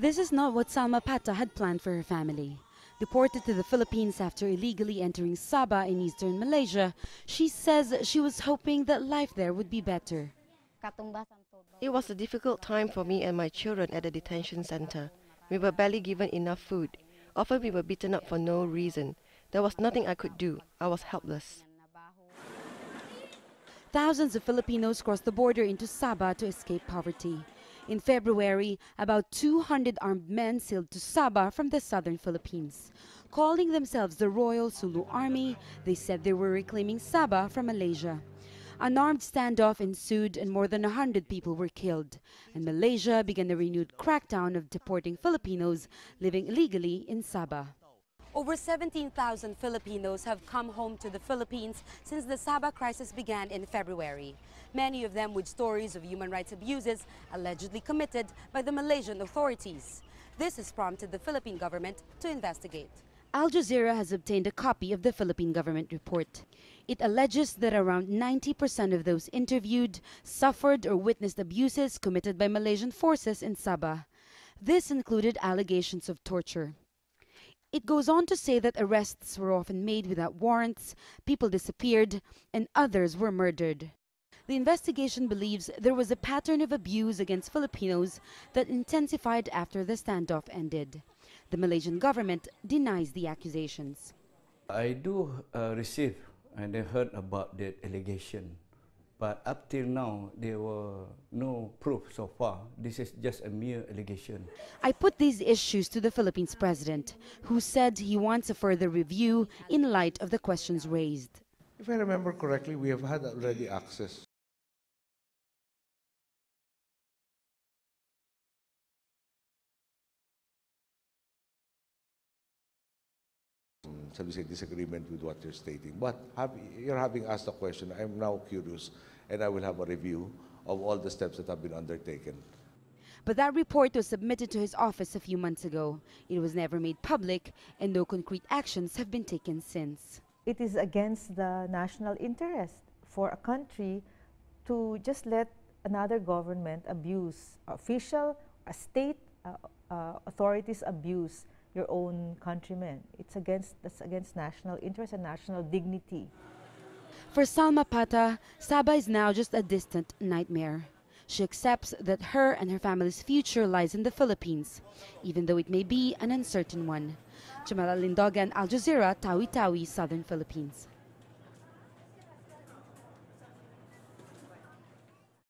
This is not what Sabah had planned for her family. Deported to the Philippines after illegally entering Sabah in eastern Malaysia, she says she was hoping that life there would be better. It was a difficult time for me and my children at the detention center. We were barely given enough food. Often we were beaten up for no reason. There was nothing I could do. I was helpless. Thousands of Filipinos crossed the border into Sabah to escape poverty. In February, about 200 armed men sailed to Sabah from the southern Philippines. Calling themselves the Royal Sulu Army, they said they were reclaiming Sabah from Malaysia. An armed standoff ensued and more than 100 people were killed. And Malaysia began a renewed crackdown of deporting Filipinos living illegally in Sabah. Over 17,000 Filipinos have come home to the Philippines since the Sabah crisis began in February. Many of them with stories of human rights abuses allegedly committed by the Malaysian authorities. This has prompted the Philippine government to investigate. Al Jazeera has obtained a copy of the Philippine government report. It alleges that around 90% of those interviewed suffered or witnessed abuses committed by Malaysian forces in Sabah. This included allegations of torture. It goes on to say that arrests were often made without warrants, people disappeared, and others were murdered. The investigation believes there was a pattern of abuse against Filipinos that intensified after the standoff ended. The Malaysian government denies the accusations. I do receive and I heard about that allegation, but up till now there were no proof so far. This is just a mere allegation. I put these issues to the Philippines president, who said he wants a further review in light of the questions raised. If I remember correctly, we have had already access shall we say, disagreement with what you're stating. But you're having asked the question, I'm now curious, and I will have a review of all the steps that have been undertaken. But that report was submitted to his office a few months ago. It was never made public, and no concrete actions have been taken since. It is against the national interest for a country to just let another government abuse, state authorities abuse your own countrymen. That's against national interest and national dignity. For Sabah, Sabah is now just a distant nightmare. She accepts that her and her family's future lies in the Philippines, even though it may be an uncertain one. Jamela, Alindogan, Al Jazeera, Tawi-Tawi, Southern Philippines.